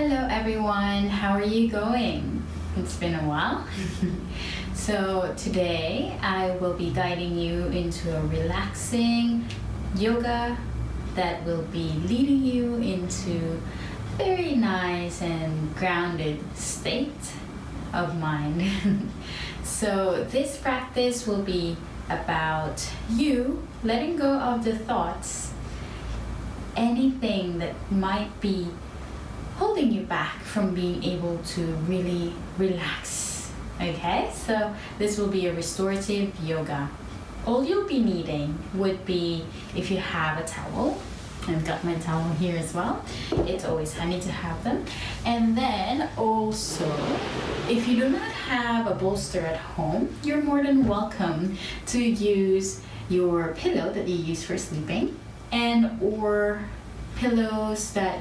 Hello everyone, how are you going? It's been a while. So today I will be guiding you into a relaxing yoga that will be leading you into a very nice and grounded state of mind. So this practice will be about you letting go of the thoughts, anything that might be holding you back from being able to really relax. Okay, so this will be a restorative yoga. All you'll be needing would be, if you have a towel, I've got my towel here as well, it's always handy to have them. And then also, if you do not have a bolster at home, you're more than welcome to use your pillow that you use for sleeping, and or pillows that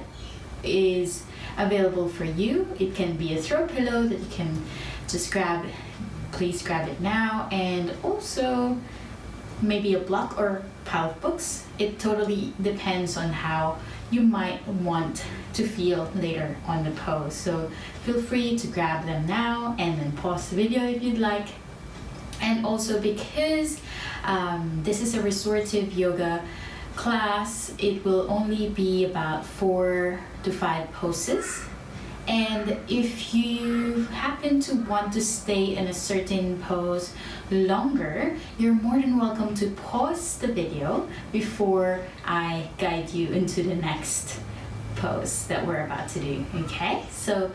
is available for you. It can be a throw pillow that you can just grab. Please grab it now. And also maybe a block or pile of books. It totally depends on how you might want to feel later on the pose. So feel free to grab them now and then pause the video if you'd like. And also, because this is a restorative yoga class, it will only be about 4 to 5 poses, and if you happen to want to stay in a certain pose longer, you're more than welcome to pause the video before I guide you into the next pose that we're about to do. Okay, so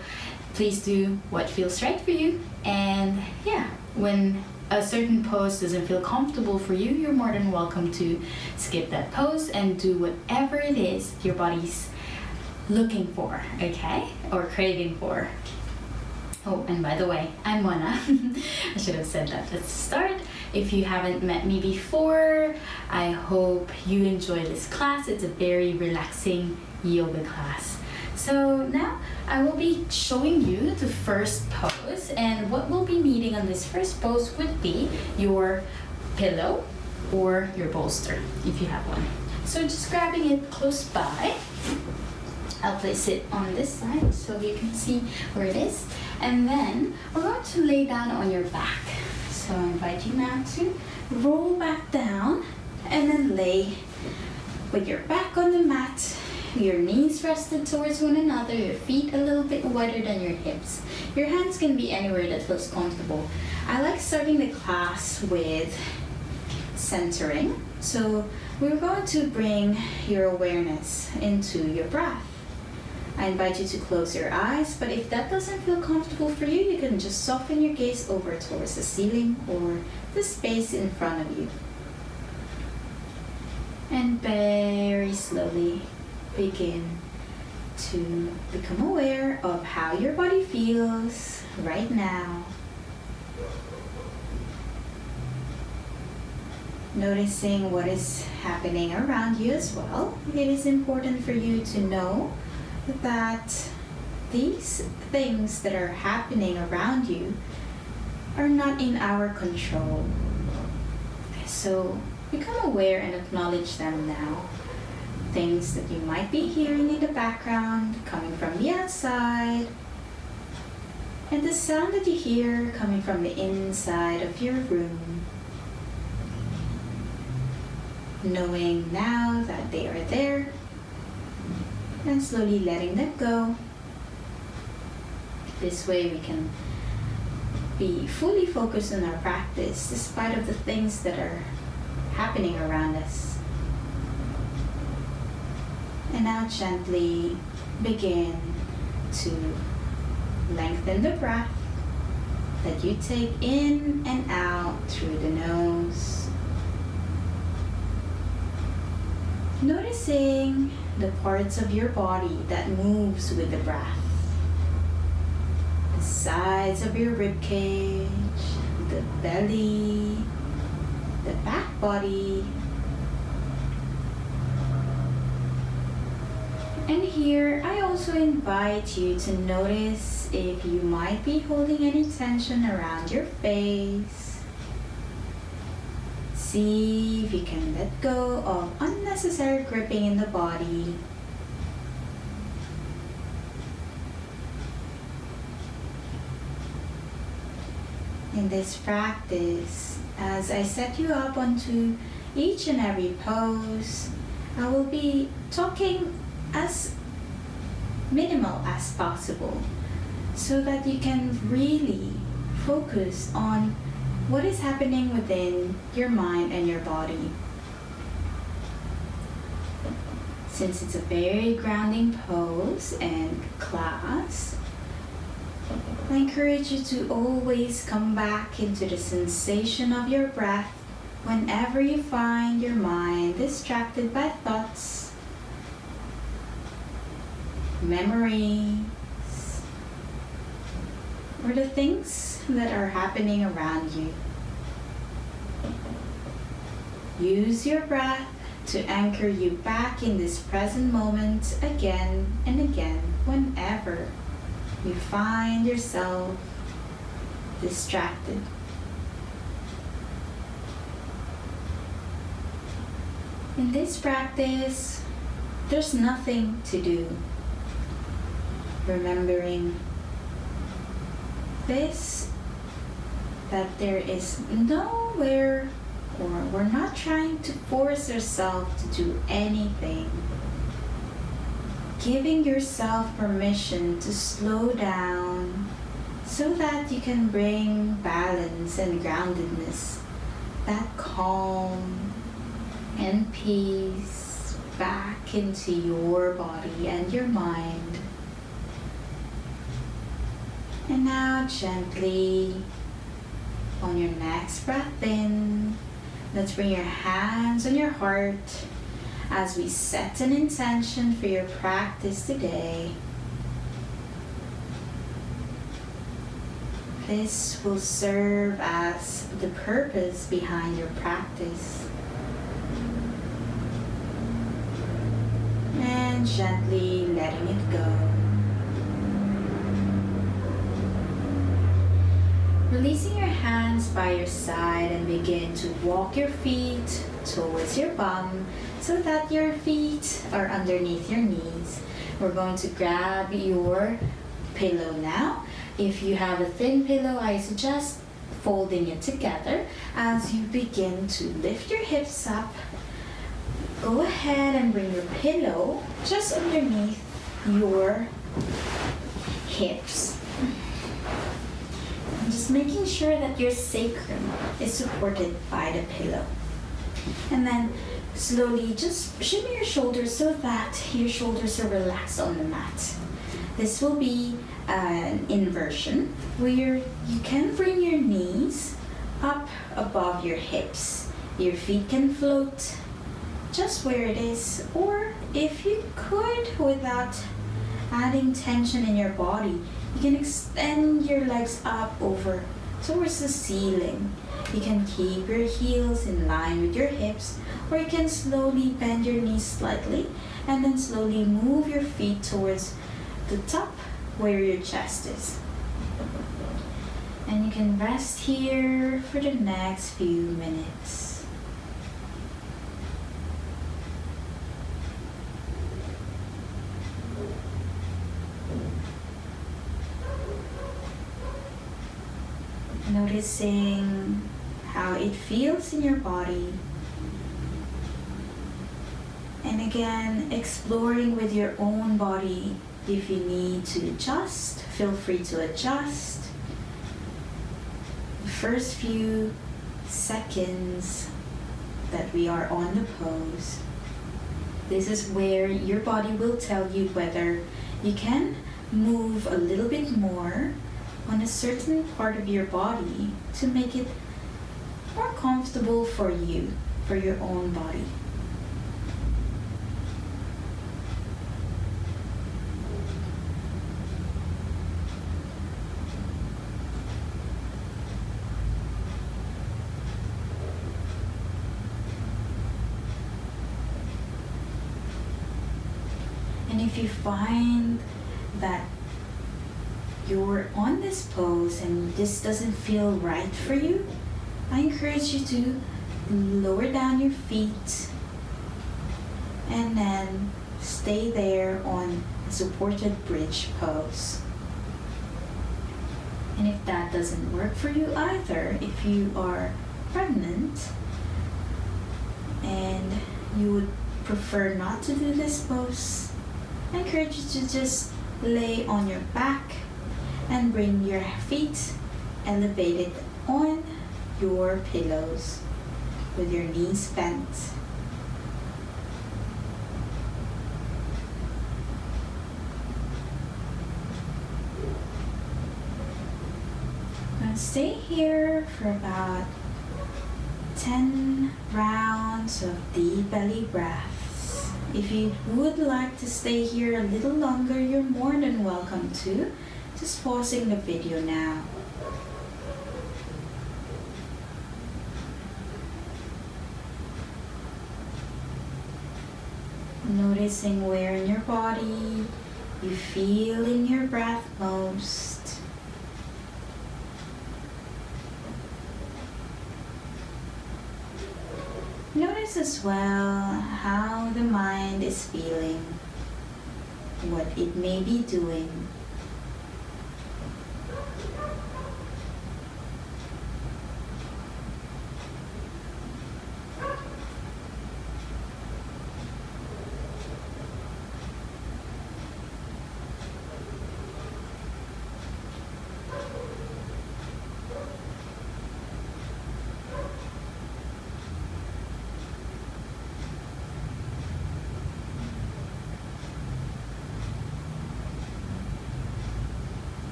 please do what feels right for you, and yeah, when a certain pose doesn't feel comfortable for you, you're more than welcome to skip that pose and do whatever it is your body's looking for, okay? Or craving for. Oh, and by the way, I'm Mona. I should have said that at the start. If you haven't met me before, I hope you enjoy this class. It's a very relaxing yoga class. So now I will be showing you the first pose, and what we'll be needing on this first pose would be your pillow or your bolster if you have one. So just grabbing it close by, I'll place it on this side so you can see where it is, and then we're going to lay down on your back. So I invite you now to roll back down and then lay with your back on the mat, your knees rested towards one another, your feet a little bit wider than your hips. Your hands can be anywhere that feels comfortable. I like starting the class with centering. So we're going to bring your awareness into your breath. I invite you to close your eyes, but if that doesn't feel comfortable for you, you can just soften your gaze over towards the ceiling or the space in front of you. And very slowly begin to become aware of how your body feels right now. Noticing what is happening around you as well. It is important for you to know that these things that are happening around you are not in our control. So become aware and acknowledge them now. Things that you might be hearing in the background coming from the outside, and the sound that you hear coming from the inside of your room. Knowing now that they are there and slowly letting them go. This way we can be fully focused on our practice despite of the things that are happening around us. And now gently begin to lengthen the breath that you take in and out through the nose. Noticing the parts of your body that moves with the breath. The sides of your rib cage, the belly, the back body. And here, I also invite you to notice if you might be holding any tension around your face. See if you can let go of unnecessary gripping in the body. In this practice, as I set you up onto each and every pose, I will be talking as minimal as possible so that you can really focus on what is happening within your mind and your body. Since it's a very grounding pose and class, I encourage you to always come back into the sensation of your breath whenever you find your mind distracted by thoughts, memories, or the things that are happening around you. Use your breath to anchor you back in this present moment again and again whenever you find yourself distracted. In this practice, there's nothing to do. Remembering this, that there is nowhere, or we're not trying to force ourselves to do anything. Giving yourself permission to slow down so that you can bring balance and groundedness, that calm and peace back into your body and your mind. And now gently, on your next breath in, let's bring your hands on your heart as we set an intention for your practice today. This will serve as the purpose behind your practice. And gently letting it go. Releasing your hands by your side and begin to walk your feet towards your bum so that your feet are underneath your knees. We're going to grab your pillow now. If you have a thin pillow, I suggest folding it together as you begin to lift your hips up. Go ahead and bring your pillow just underneath your hips. Just making sure that your sacrum is supported by the pillow. And then slowly just shimmy your shoulders so that your shoulders are relaxed on the mat. This will be an inversion where you can bring your knees up above your hips. Your feet can float just where it is, or if you could, without adding tension in your body, you can extend your legs up over towards the ceiling. You can keep your heels in line with your hips, or you can slowly bend your knees slightly and then slowly move your feet towards the top where your chest is. And you can rest here for the next few minutes. Noticing how it feels in your body. And again, exploring with your own body. If you need to adjust, feel free to adjust. The first few seconds that we are on the pose, this is where your body will tell you whether you can move a little bit more on a certain part of your body to make it more comfortable for you, for your own body. And if you find that you're on this pose and this doesn't feel right for you, I encourage you to lower down your feet and then stay there on a supported bridge pose. And if that doesn't work for you either, if you are pregnant and you would prefer not to do this pose, I encourage you to just lay on your back and bring your feet elevated on your pillows with your knees bent. Now stay here for about 10 rounds of deep belly breaths. If you would like to stay here a little longer, you're more than welcome to. Just pausing the video now. Noticing where in your body you feel in your breath most. Notice as well how the mind is feeling, what it may be doing.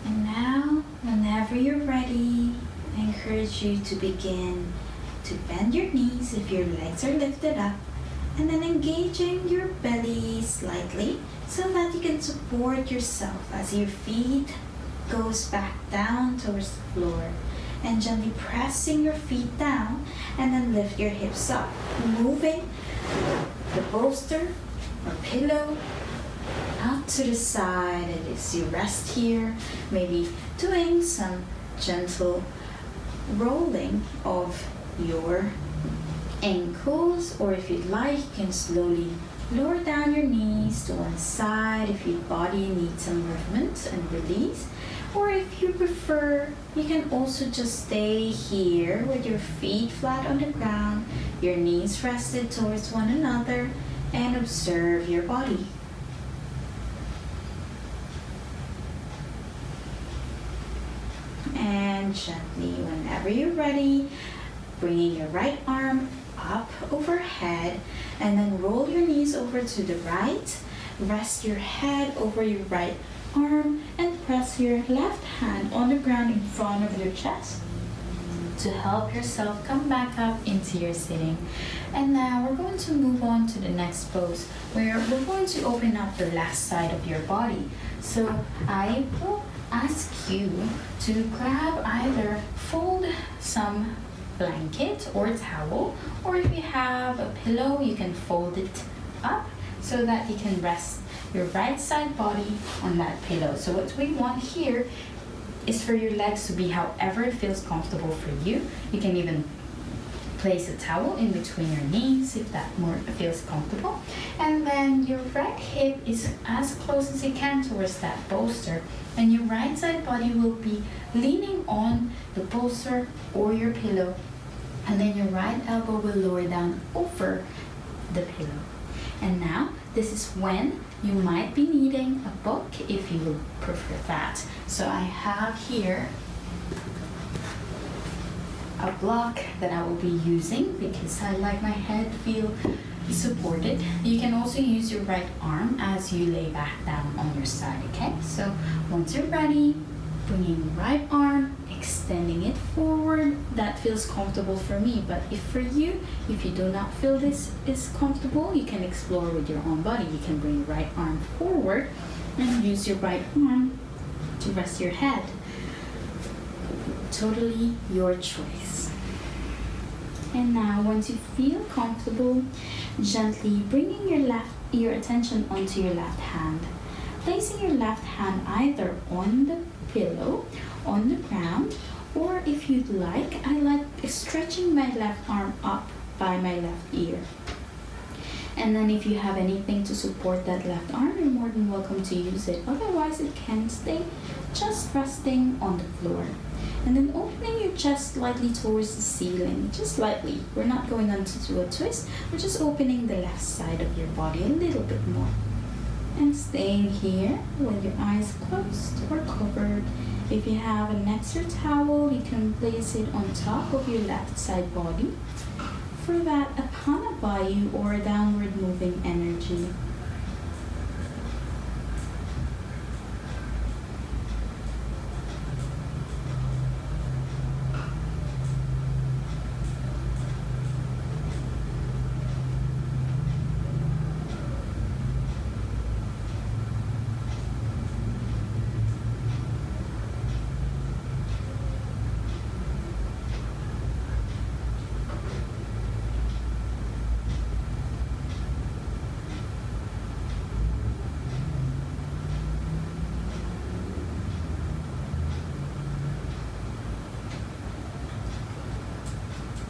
And now, whenever you're ready, I encourage you to begin to bend your knees if your legs are lifted up, and then engaging your belly slightly so that you can support yourself as your feet goes back down towards the floor, and gently pressing your feet down, and then lift your hips up, moving the bolster or pillow out to the side. And as you rest here, maybe doing some gentle rolling of your ankles, or if you'd like, you can slowly lower down your knees to one side if your body needs some movement and release. Or if you prefer, you can also just stay here with your feet flat on the ground, your knees rested towards one another, and observe your body. And gently, whenever you're ready, bringing your right arm up overhead, and then roll your knees over to the right. Rest your head over your right arm and press your left hand on the ground in front of your chest to help yourself come back up into your sitting. And now we're going to move on to the next pose, where we're going to open up the left side of your body. So I will ask you to grab, either fold some blanket or towel, or if you have a pillow, you can fold it up so that you can rest your right side body on that pillow. So what we want here is for your legs to be however it feels comfortable for you. You can even place a towel in between your knees if that more feels comfortable. And then your right hip is as close as you can towards that bolster, and your right side body will be leaning on the bolster or your pillow, and then your right elbow will lower down over the pillow. And now this is when you might be needing a book if you would prefer that. So I have here a block that I will be using because I like my head feel supported. You can also use your right arm as you lay back down on your side, okay? So once you're ready, bringing the right arm, extending it forward. That feels comfortable for me, but if for you, if you do not feel this is comfortable, you can explore with your own body. You can bring your right arm forward and use your right arm to rest your head. Totally your choice. And now, once you feel comfortable, gently bringing your attention onto your left hand. Placing your left hand either on the pillow, on the ground, or if you'd like, I like stretching my left arm up by my left ear. And then if you have anything to support that left arm, you're more than welcome to use it. Otherwise, it can stay just resting on the floor. And then opening your chest slightly towards the ceiling, just slightly. We're not going on to do a twist, we're just opening the left side of your body a little bit more. And staying here with your eyes closed or covered. If you have an extra towel, you can place it on top of your left side body for that apana vayu or downward moving energy.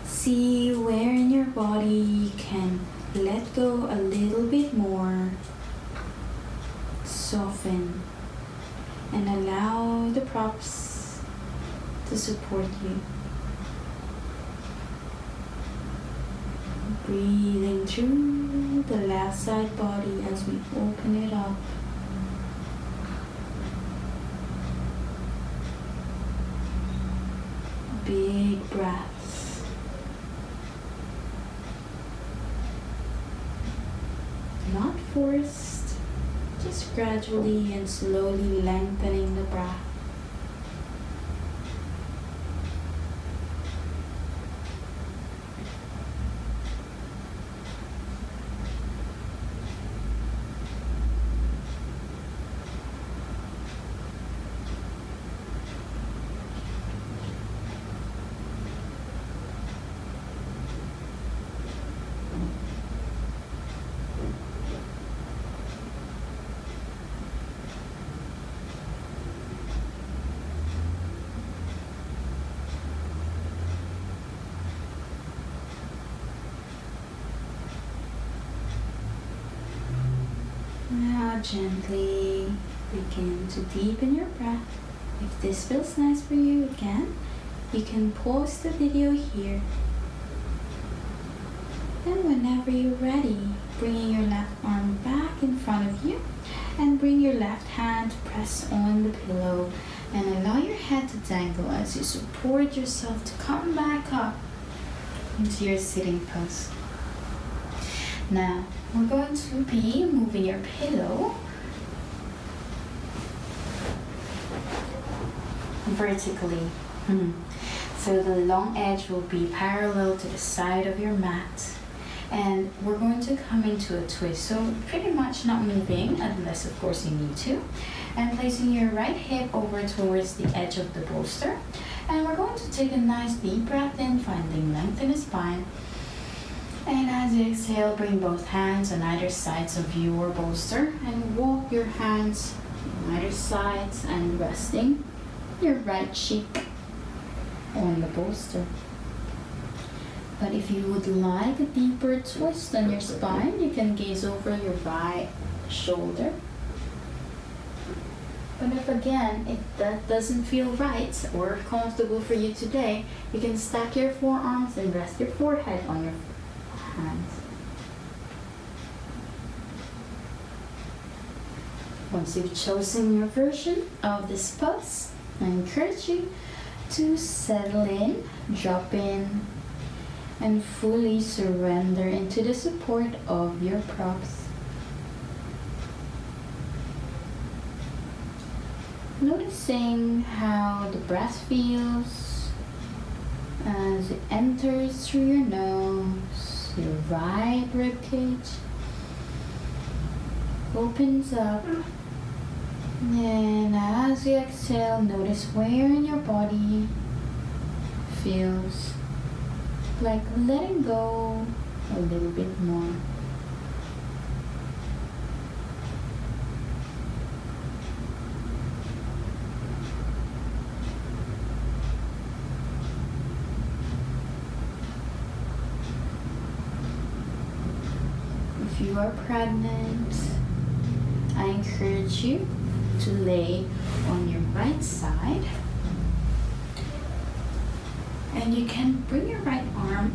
See where in your body you can let go a little bit more, soften, and allow the props to support you. Breathing through the left side body as we open it up. Big breaths. Not forced, just gradually and slowly lengthening the breath. Now gently begin to deepen your breath. If this feels nice for you again, you can pause the video here. Then whenever you're ready, bringing your left arm back in front of you and bring your left hand to press on the pillow and allow your head to dangle as you support yourself to come back up into your sitting pose. Now, we're going to be moving your pillow vertically. So the long edge will be parallel to the side of your mat. And we're going to come into a twist. So pretty much not moving, unless of course you need to. And placing your right hip over towards the edge of the bolster. And we're going to take a nice deep breath in, finding length in the spine. And as you exhale, bring both hands on either sides of your bolster and walk your hands on either sides and resting your right cheek on the bolster. But if you would like a deeper twist on your spine, you can gaze over your right shoulder. But if that doesn't feel right or comfortable for you today, you can stack your forearms and rest your forehead on your hands. Once you've chosen your version of this pose, I encourage you to settle in, drop in, and fully surrender into the support of your props. Noticing how the breath feels as it enters through your nose, your right ribcage opens up, and as you exhale, notice where in your body feels like letting go a little bit more. If you are pregnant, I encourage you to lay on your right side, and you can bring your right arm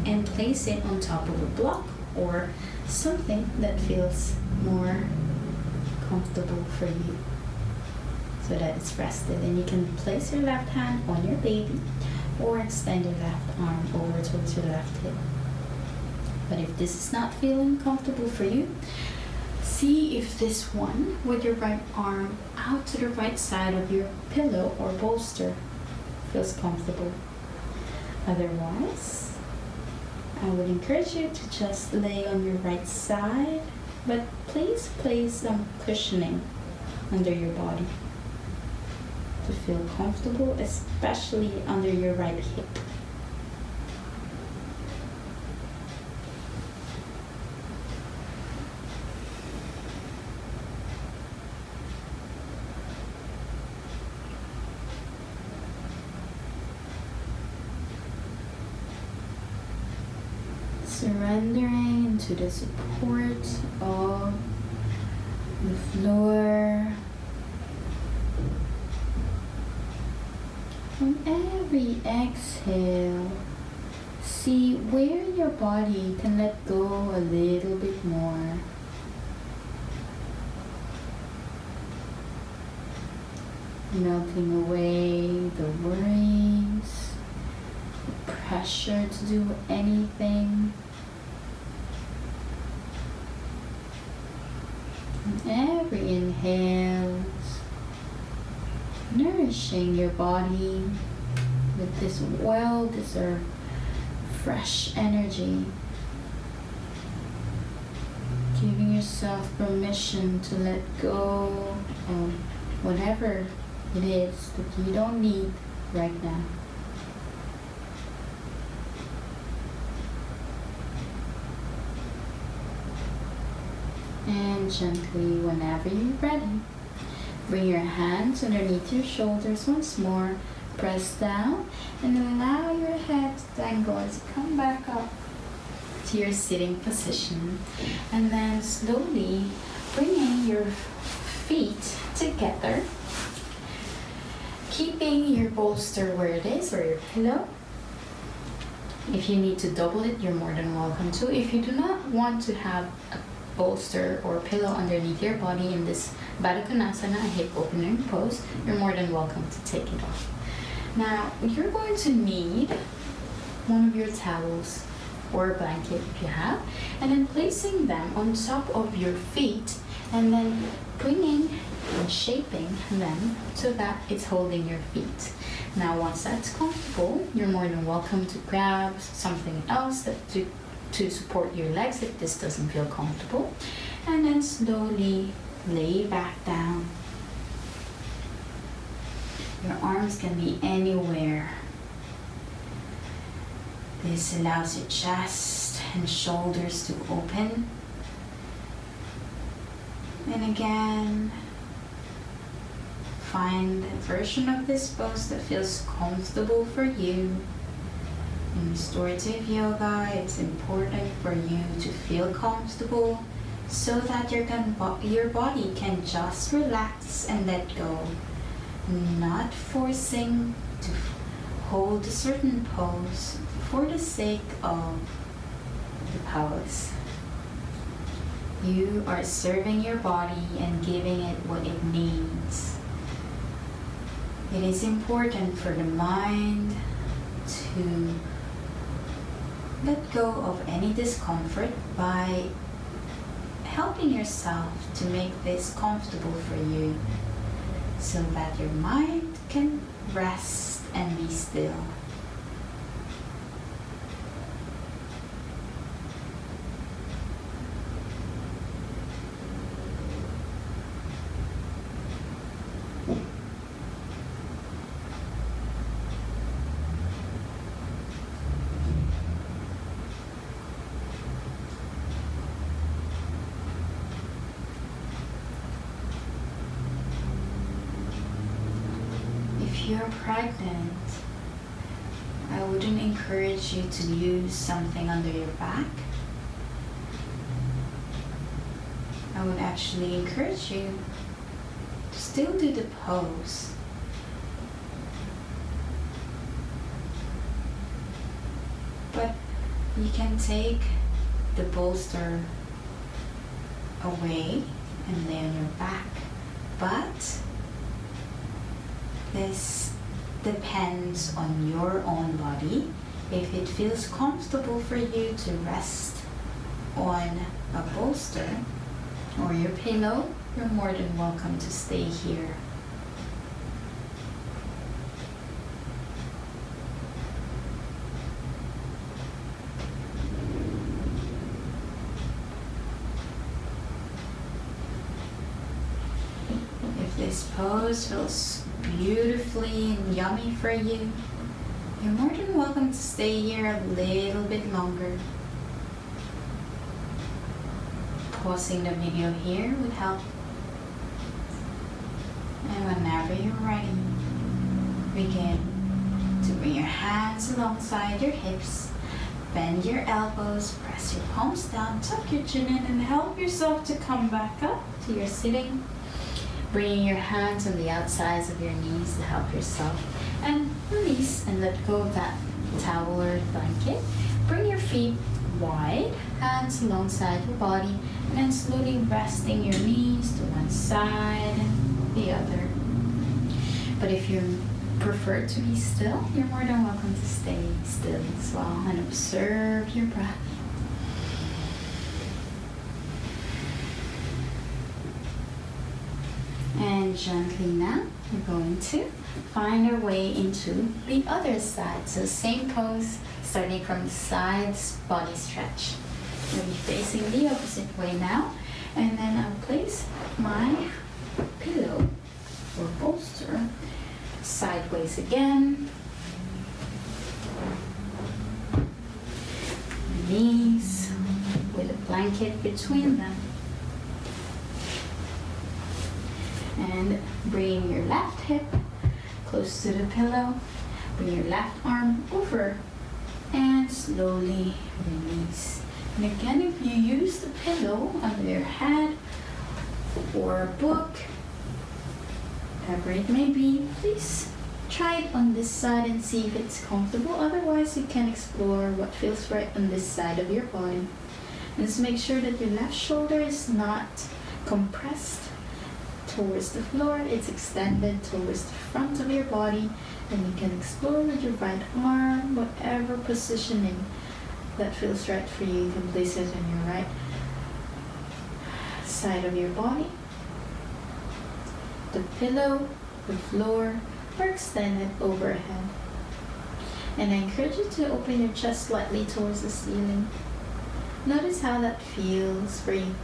and place it on top of a block or something that feels more comfortable for you, so that it's rested. And you can place your left hand on your baby or extend your left arm over towards your left hip. But if this is not feeling comfortable for you, see if this one with your right arm out to the right side of your pillow or bolster feels comfortable. Otherwise, I would encourage you to just lay on your right side, but please place some cushioning under your body to feel comfortable, especially under your right hip. Surrendering into the support of the floor. On every exhale, see where your body can let go a little bit more. Melting away the worries, the pressure to do anything. Every inhale, nourishing your body with this well-deserved fresh energy, giving yourself permission to let go of whatever it is that you don't need right now. And gently, whenever you're ready, bring your hands underneath your shoulders once more, press down, and allow your head to dangle as you come back up to your sitting position. And then slowly bringing your feet together, keeping your bolster where it is, or your pillow. If you need to double it, you're more than welcome to. If you do not want to have a bolster or pillow underneath your body in this Baddha Konasana, a hip opening pose, you're more than welcome to take it off. Now, you're going to need one of your towels or a blanket if you have, and then placing them on top of your feet, and then bringing and shaping them so that it's holding your feet. Now, once that's comfortable, you're more than welcome to grab something else to support your legs if this doesn't feel comfortable, and then slowly lay back down. Your arms can be anywhere. This allows your chest and shoulders to open. And again, find a version of this pose that feels comfortable for you. In restorative yoga, it's important for you to feel comfortable so that your body can just relax and let go, not forcing to hold a certain pose for the sake of the pose. You are serving your body and giving it what it needs. It is important for the mind to let go of any discomfort by helping yourself to make this comfortable for you so that your mind can rest and be still. If you're pregnant, I wouldn't encourage you to use something under your back. I would actually encourage you to still do the pose. But you can take the bolster away and lay on your back. But this depends on your own body. If it feels comfortable for you to rest on a bolster or your pillow, you're more than welcome to stay here. If this pose feels beautifully and yummy for you, you're more than welcome to stay here a little bit longer. Pausing the video here would help. And whenever you're ready, begin to bring your hands alongside your hips, bend your elbows, press your palms down, tuck your chin in, and help yourself to come back up to your sitting. Bringing your hands on the outsides of your knees to help yourself, and release and let go of that towel or blanket. Bring your feet wide, hands alongside your body, and then slowly resting your knees to one side and the other. But if you prefer to be still, you're more than welcome to stay still as well and observe your breath. And gently now, we're going to find our way into the other side. So same pose, starting from the sides, body stretch. We'll be facing the opposite way now. And then I'll place my pillow or bolster sideways again. Knees with a blanket between them. And bring your left hip close to the pillow. Bring your left arm over and slowly release. And again, if you use the pillow under your head or a book, whatever it may be, please try it on this side and see if it's comfortable. Otherwise, you can explore what feels right on this side of your body. And just make sure that your left shoulder is not compressed towards the floor, it's extended towards the front of your body, and you can explore with your right arm, whatever positioning that feels right for you. You can place it on your right side of your body, the pillow, the floor, or extended overhead. And I encourage you to open your chest slightly towards the ceiling. Notice how that feels for you.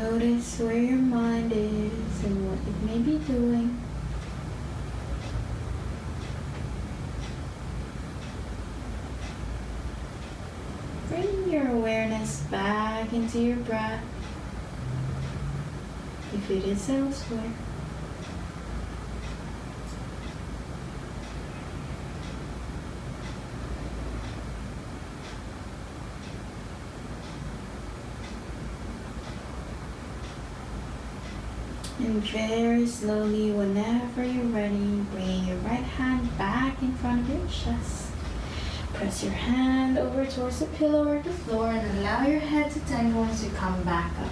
Notice where your mind is and what it may be doing. Bring your awareness back into your breath if it is elsewhere. And very slowly, whenever you're ready, bring your right hand back in front of your chest. Press your hand over towards the pillow or the floor and allow your head to dangle as you come back up.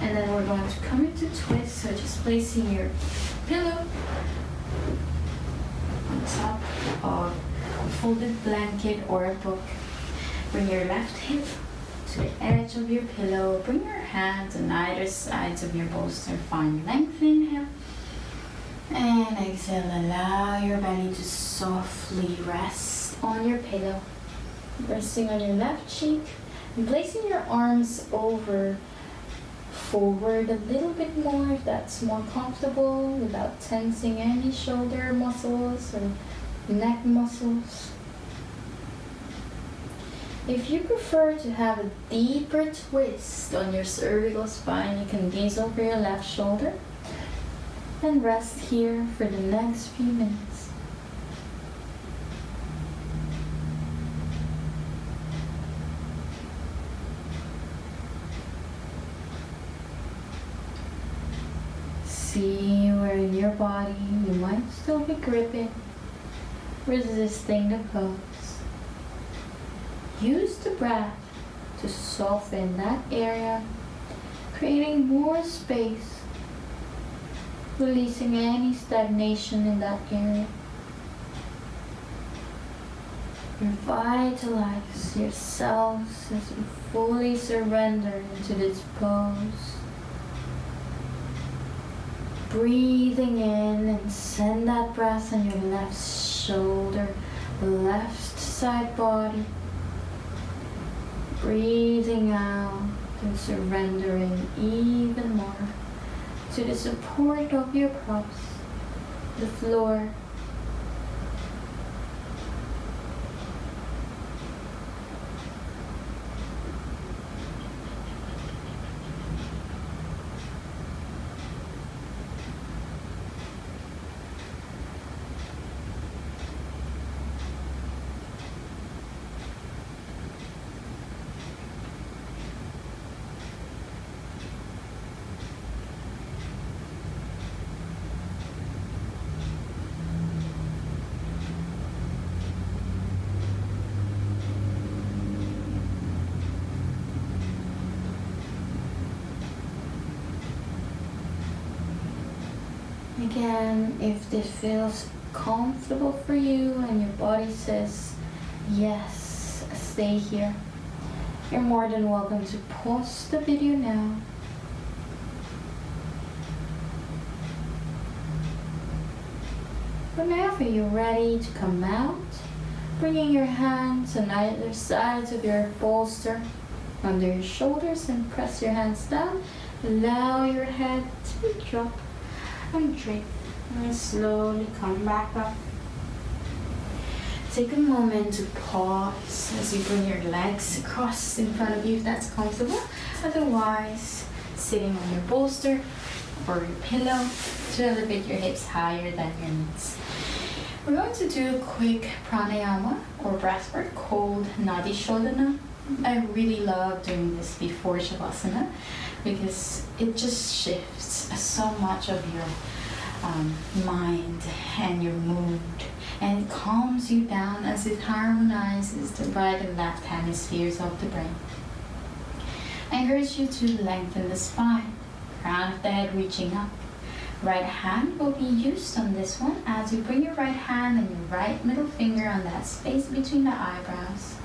And then we're going to come into twist, so just placing your pillow on top of a folded blanket or a book. Bring your left hip to the edge of your pillow. Bring your hands on either sides of your bolster. Find length, inhale. And exhale, allow your belly to softly rest on your pillow. Resting on your left cheek and placing your arms over forward a little bit more if that's more comfortable, without tensing any shoulder muscles or neck muscles. If you prefer to have a deeper twist on your cervical spine, you can gaze over your left shoulder and rest here for the next few minutes. See where in your body you might still be gripping, resisting the pose. Use the breath to soften that area, creating more space, releasing any stagnation in that area. Revitalize yourselves as you fully surrender into this pose. Breathing in and send that breath on your left shoulder, left side body. Breathing out and surrendering even more to the support of your props, the floor. Again, if this feels comfortable for you and your body says, yes, stay here, you're more than welcome to pause the video now. Whenever you're ready to come out, bringing your hands on either sides of your bolster under your shoulders and press your hands down. Allow your head to drop and drape, and slowly come back up. Take a moment to pause as you bring your legs across in front of you if that's comfortable. Otherwise, sitting on your bolster or your pillow to elevate your hips higher than your knees. We're going to do a quick pranayama or breath work called Nadi Shodhana. I really love doing this before Shavasana because it just shifts so much of your mind and your mood, and it calms you down as it harmonizes the right and left hemispheres of the brain. I encourage you to lengthen the spine, crown of the head reaching up. Right hand will be used on this one as you bring your right hand and your right middle finger on that space between the eyebrows.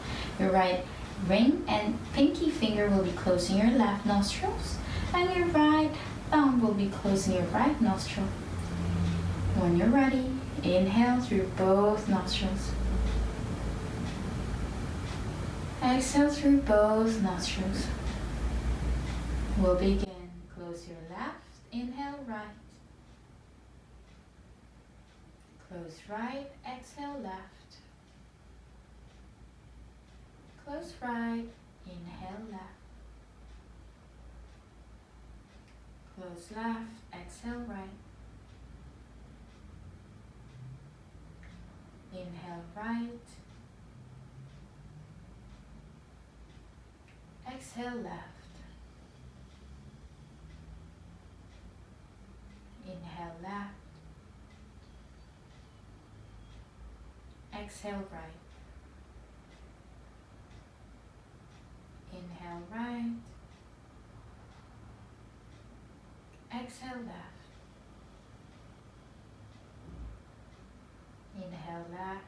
Your right ring and pinky finger will be closing your left nostrils, and your right thumb will be closing your right nostril. When you're ready, inhale through both nostrils. Exhale through both nostrils. We'll begin. Close your left, inhale right. Close right, exhale left. Close right, inhale left. Close left, exhale right. Inhale right. Exhale left. Inhale left. Exhale right. Inhale right. Exhale left. Inhale left.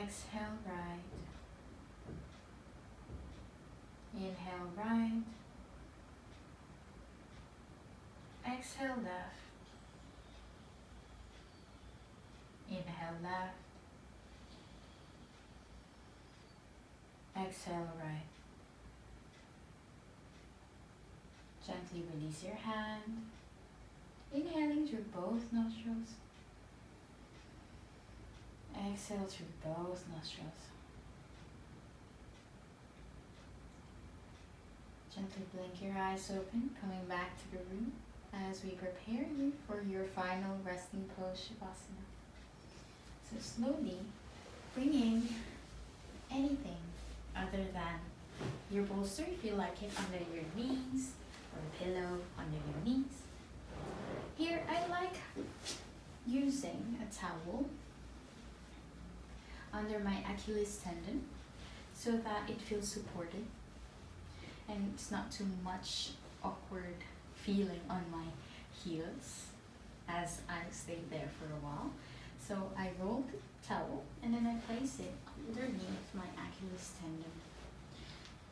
Exhale right. Inhale right. Exhale left. Inhale left. Exhale right. Gently release your hand. Inhaling through both nostrils. Exhale through both nostrils. Gently blink your eyes open, coming back to the room as we prepare you for your final resting pose, Shavasana. So slowly bringing anything other than your bolster, if you like it, under your knees, or a pillow under your knees. Here I like using a towel under my Achilles tendon so that it feels supported and it's not too much awkward feeling on my heels as I stay there for a while. So I roll the towel and then I place it underneath my Achilles tendon.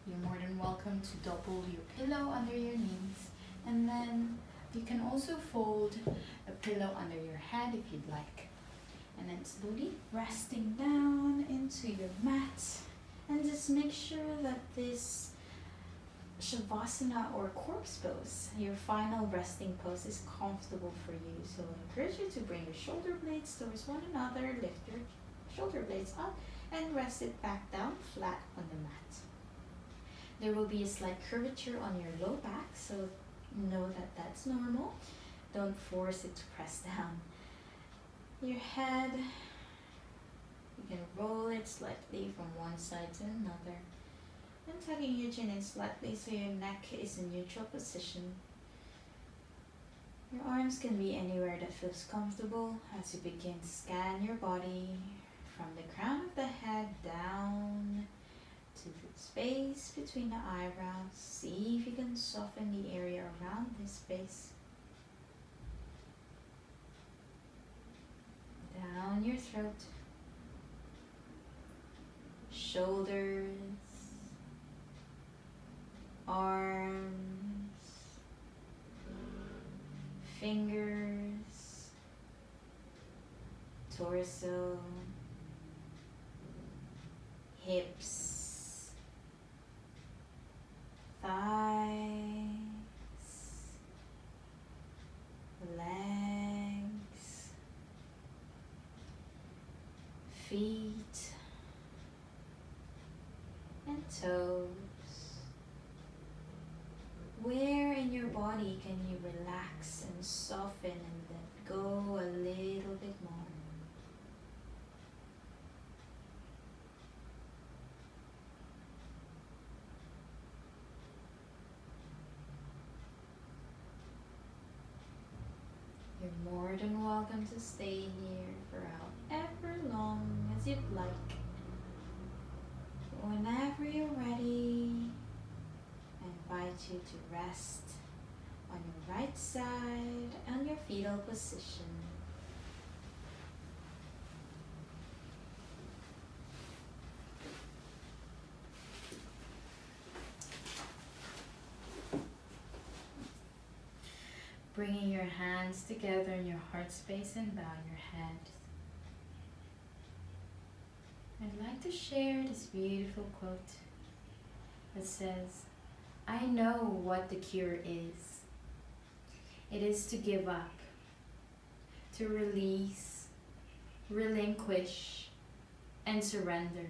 You're more than welcome to double your pillow under your knees, and then you can also fold a pillow under your head if you'd like. And then slowly resting down into your mat, and just make sure that this Shavasana or corpse pose, your final resting pose, is comfortable for you. So I encourage you to bring your shoulder blades towards one another, lift your shoulder blades up and rest it back down flat on the mat. There will be a slight curvature on your low back, so know that that's normal. Don't force it to press down. Your head, you can roll it slightly from one side to another. And tucking your chin in slightly so your neck is in neutral position. Your arms can be anywhere that feels comfortable as you begin to scan your body from the crown of the head down to the space between the eyebrows. See if you can soften the area around this space. Down your throat, shoulders, arms, fingers, torso, hips, thighs, legs, feet, and toes. Where in your body can you relax and soften and let go a little bit more? You're more than welcome to stay here for however long as you'd like. Whenever you're ready, I invite you to rest on your right side on your fetal position. Bringing your hands together in your heart space and bow your head. I'd like to share this beautiful quote that says, I know what the cure is. It is to give up, to release, relinquish, and surrender,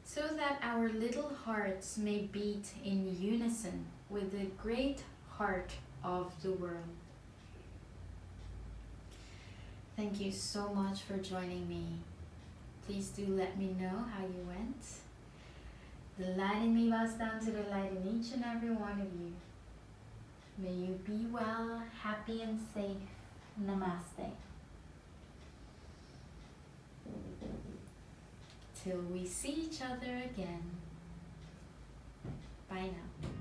so that our little hearts may beat in unison with the great heart of the world. Thank you so much for joining me. Please do let me know how you went. The light in me bows down to the light in each and every one of you. May you be well, happy and safe. Namaste. Till we see each other again. Bye now.